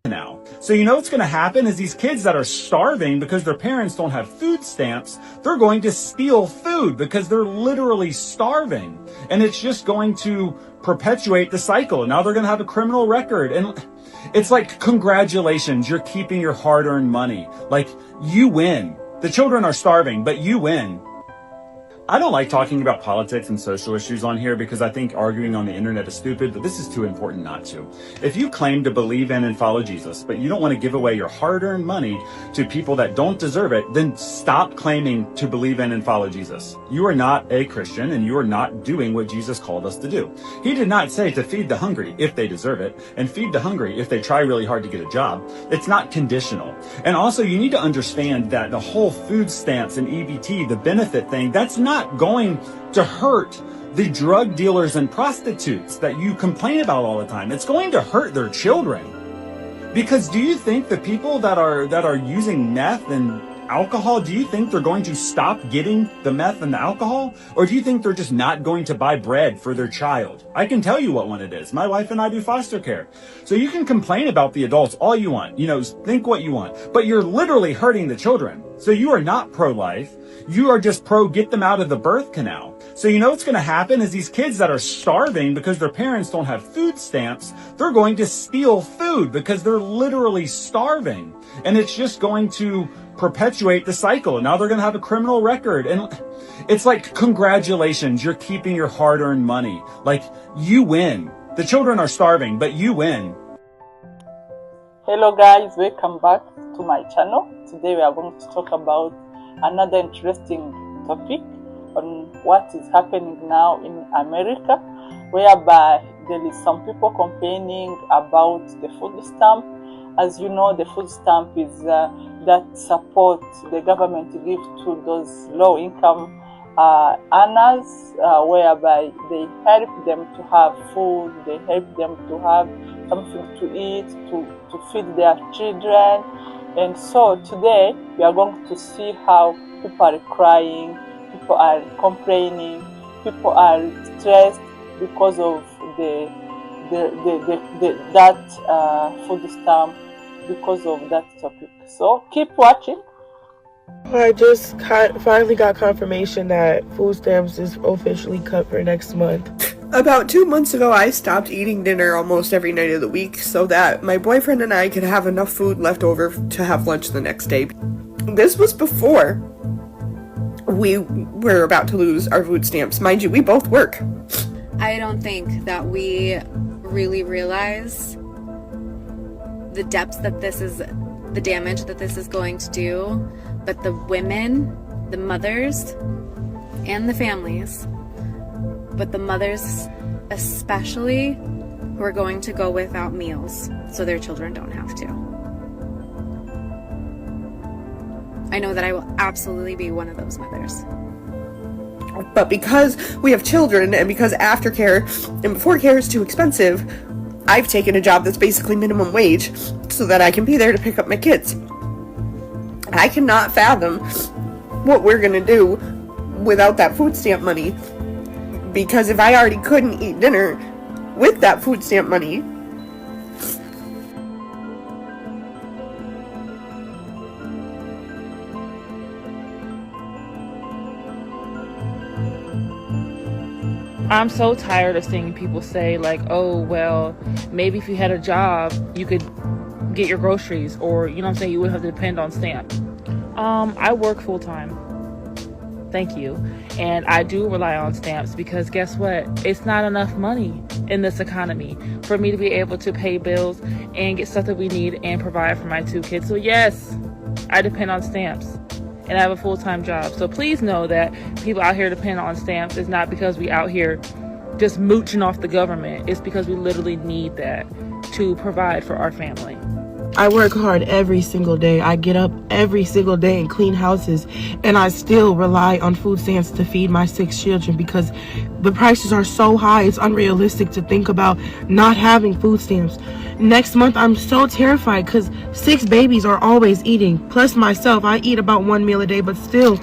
Now. So you know what's going to happen is these kids that are starving because their parents don't have food stamps, they're going to steal food because they're literally starving. And it's just going to perpetuate the cycle. And now they're going to have a criminal record. And it's like, congratulations, you're keeping your hard-earned money. Like, you win. The children are starving, but you win. I don't like talking about politics and social issues on here because I think arguing on the internet is stupid, but this is too important not to. If you claim to believe in and follow Jesus, but you don't want to give away your hard-earned money to people that don't deserve it, then stop claiming to believe in and follow Jesus. You are not a Christian and you are not doing what Jesus called us to do. He did not say to feed the hungry if they deserve it and feed the hungry if they try really hard to get a job. It's not conditional. And also you need to understand that the whole food stamps and EBT, the benefit thing, that's not going to hurt the drug dealers and prostitutes that you complain about all the time. It's going to hurt their children. Because do you think the people that are using meth and alcohol, do you think they're going to stop getting the meth and the alcohol? Or do you think they're just not going to buy bread for their child? I can tell you what one it is. My wife and I do foster care. So you can complain about the adults all you want. You know, think what you want. But you're literally hurting the children. So you are not pro-life. You are just get them out of the birth canal. So you know what's going to happen is these kids that are starving because their parents don't have food stamps, they're going to steal food because they're literally starving. And it's just going to perpetuate the cycle. And now they're going to have a criminal record. And it's like, congratulations, you're keeping your hard-earned money. Like, you win. The children are starving, but you win. Hello guys, welcome back to my channel. Today we are going to talk about another interesting topic on what is happening now in America, whereby there is some people complaining about the food stamp. As you know, the food stamp is that support the government gives to those low-income earners, whereby they help them to have food, they help them to have something to eat, to feed their children. And so today we are going to see how people are crying, people are complaining, people are stressed because of that food stamp, because of that topic. So keep watching. I just finally got confirmation that food stamps is officially cut for next month. About 2 months ago, I stopped eating dinner almost every night of the week so that my boyfriend and I could have enough food left over to have lunch the next day. This was before we were about to lose our food stamps. Mind you, we both work. I don't think that we really realize the depths that this is, the damage that this is going to do, but the women, the mothers, and the families, but the mothers especially, who are going to go without meals so their children don't have to. I know that I will absolutely be one of those mothers. But because we have children and because aftercare and before care is too expensive, I've taken a job that's basically minimum wage so that I can be there to pick up my kids. I cannot fathom what we're gonna do without that food stamp money. Because if I already couldn't eat dinner with that food stamp money, I'm so tired of seeing people say like, oh, well, maybe if you had a job, you could get your groceries, or, you know what I'm saying, you wouldn't have to depend on stamps. I work full time. Thank you. And I do rely on stamps because guess what? It's not enough money in this economy for me to be able to pay bills and get stuff that we need and provide for my 2 kids. So yes, I depend on stamps and I have a full-time job. So please know that people out here depend on stamps. It's not because we out here just mooching off the government. It's because we literally need that to provide for our family. I work hard every single day. I get up every single day and clean houses, and I still rely on food stamps to feed my 6 children because the prices are so high. It's unrealistic to think about not having food stamps. Next month, I'm so terrified because 6 babies are always eating. Plus myself, I eat about 1 meal a day, but still.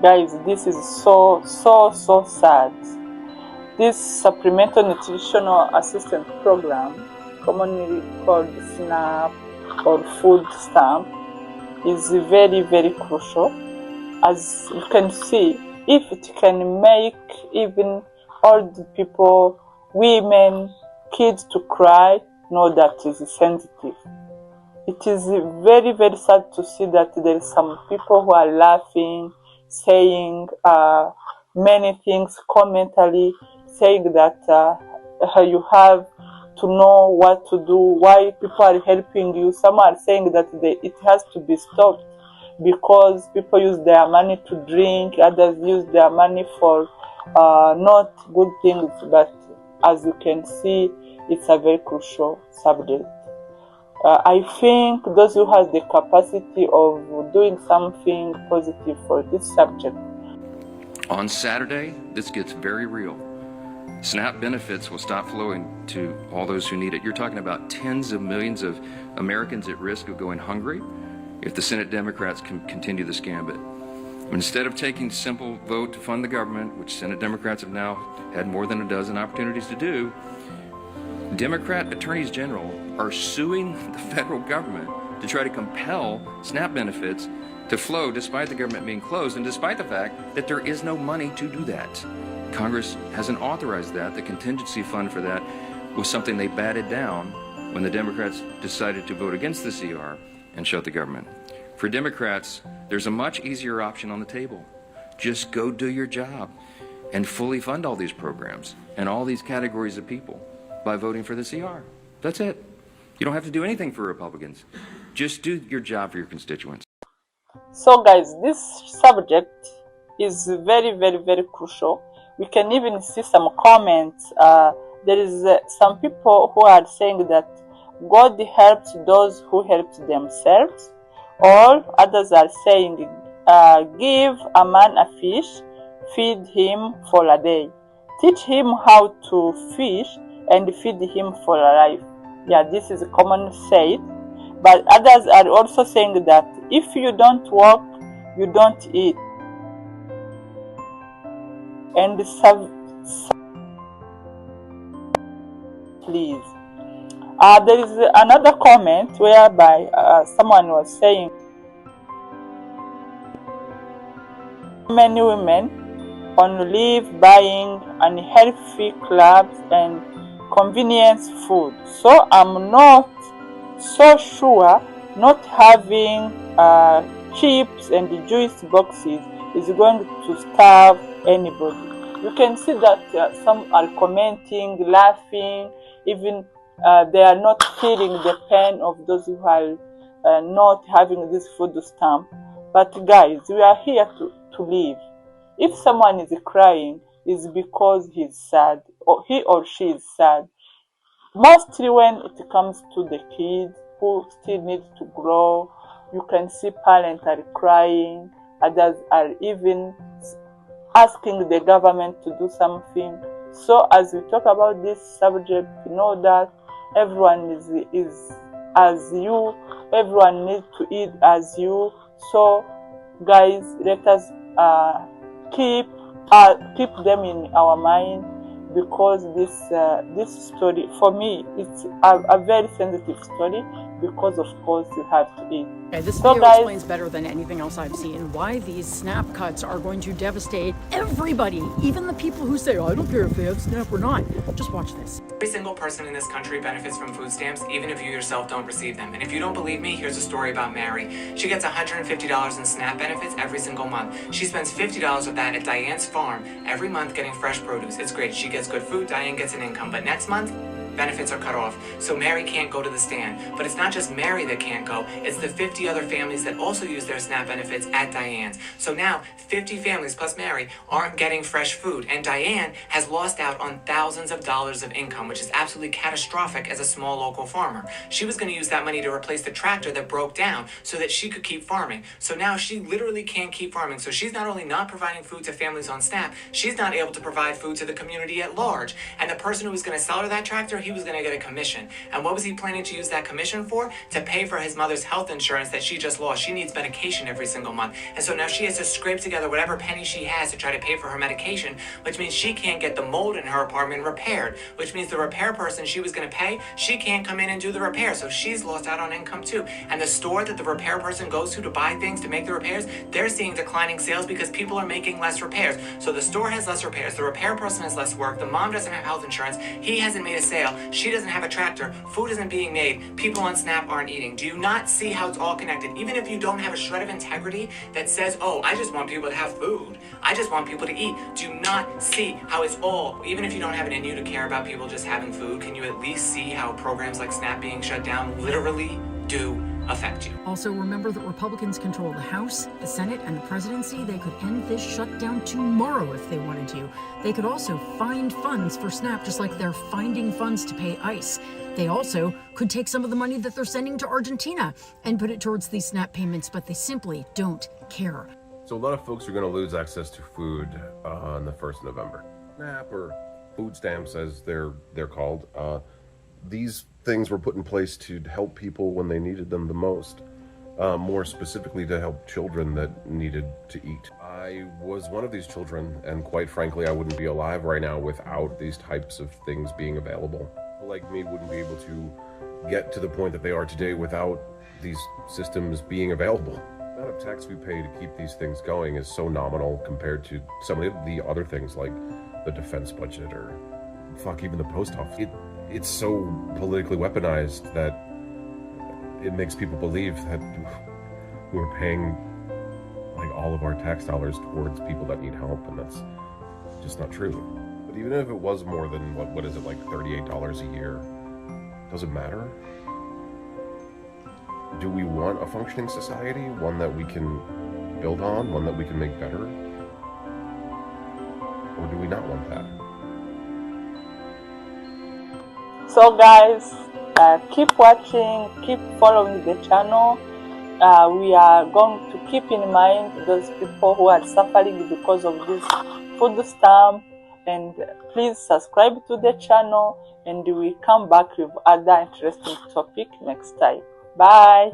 Guys, this is so sad. This Supplemental Nutritional Assistance Program, commonly called SNAP or food stamp, is very crucial. As you can see, if it can make even old people, women, kids to cry, know that is sensitive. It is very sad to see that there are some people who are laughing, saying many things commentally, saying that you have to know what to do, why people are helping you. Some are saying that it has to be stopped because people use their money to drink, others use their money for not good things. But as you can see, it's a very crucial subject. I think those who have the capacity of doing something positive for this subject. On Saturday, this gets very real. SNAP benefits will stop flowing to all those who need it. You're talking about tens of millions of Americans at risk of going hungry if the Senate Democrats can continue this gambit. Instead of taking a simple vote to fund the government, which Senate Democrats have now had more than a dozen opportunities to do, Democrat attorneys general are suing the federal government to try to compel SNAP benefits to flow despite the government being closed and despite the fact that there is no money to do that. Congress hasn't authorized that. The contingency fund for that was something they batted down when the Democrats decided to vote against the CR and shut the government. For Democrats, there's a much easier option on the table. Just go do your job and fully fund all these programs and all these categories of people by voting for the CR. That's it. You don't have to do anything for Republicans. Just do your job for your constituents. So guys, this subject is very crucial. We can even see some comments. There is some people who are saying that God helps those who help themselves, or others are saying, give a man a fish, feed him for a day. Teach him how to fish and feed him for a life. Yeah, this is a common saying. But others are also saying that if you don't work, you don't eat. And please. There is another comment whereby someone was saying many women on leave buying unhealthy clubs and convenience food. So I'm not so sure not having chips and juice boxes is going to starve anybody. You can see that some are commenting, laughing, even they are not feeling the pain of those who are not having this food stamp. But guys, we are here to live. If someone is crying, it's because he's sad, or he or she is sad. Mostly when it comes to the kids who still need to grow, you can see parents are crying, others are even asking the government to do something. So as we talk about this subject, you know that everyone is as you, everyone needs to eat as you. So guys, let us keep them in our mind, because this story, for me, it's a very sensitive story, because of course you have to eat. Okay, this so video guys, explains better than anything else I've seen why these SNAP cuts are going to devastate everybody, even the people who say, oh, I don't care if they have SNAP or not. Just watch this. Every single person in this country benefits from food stamps, even if you yourself don't receive them. And if you don't believe me, here's a story about Mary. She gets $150 in SNAP benefits every single month. She spends $50 of that at Diane's farm every month getting fresh produce. It's great. She gets good food, Diane gets an income. But next month, benefits are cut off, so Mary can't go to the stand. But it's not just Mary that can't go, it's the 50 other families that also use their SNAP benefits at Diane's. So now, 50 families plus Mary aren't getting fresh food, and Diane has lost out on thousands of dollars of income, which is absolutely catastrophic as a small local farmer. She was going to use that money to replace the tractor that broke down so that she could keep farming. So now she literally can't keep farming. So she's not only not providing food to families on SNAP, she's not able to provide food to the community at large. And the person who was going to sell her that tractor, he was going to get a commission. And what was he planning to use that commission for? To pay for his mother's health insurance that she just lost. She needs medication every single month. And so now she has to scrape together whatever penny she has to try to pay for her medication, which means she can't get the mold in her apartment repaired, which means the repair person she was going to pay, she can't come in and do the repair. So she's lost out on income too. And the store that the repair person goes to buy things to make the repairs, they're seeing declining sales because people are making less repairs. So the store has less repairs, the repair person has less work, the mom doesn't have health insurance, he hasn't made a sale, she doesn't have a tractor, food isn't being made, people on SNAP aren't eating. Do you not see how it's all connected? Even if you don't have a shred of integrity that says, oh, I just want people to have food, I just want people to eat, do you not see how it's all, even if you don't have it in you to care about people just having food, can you at least see how programs like SNAP being shut down literally do affect you? Also, remember that Republicans control the House, the Senate, and the presidency. They could end this shutdown tomorrow if they wanted to. They could also find funds for SNAP, just like they're finding funds to pay ICE. They also could take some of the money that they're sending to Argentina and put it towards these SNAP payments, but they simply don't care. So a lot of folks are going to lose access to food on the 1st of November. SNAP, or food stamps as they're called, these things were put in place to help people when they needed them the most, more specifically to help children that needed to eat. I was one of these children, and quite frankly, I wouldn't be alive right now without these types of things being available. People like me wouldn't be able to get to the point that they are today without these systems being available. The amount of tax we pay to keep these things going is so nominal compared to some of the other things like the defense budget or even the post office. It's so politically weaponized that it makes people believe that we're paying like all of our tax dollars towards people that need help, and that's just not true. But even if it was more than what is it, like $38 a year, does it matter? Do we want a functioning society, one that we can build on, one that we can make better? Or do we not want that? So guys, keep watching, keep following the channel. We are going to keep in mind those people who are suffering because of this food stamp, and please subscribe to the channel, and we come back with other interesting topic next time. Bye.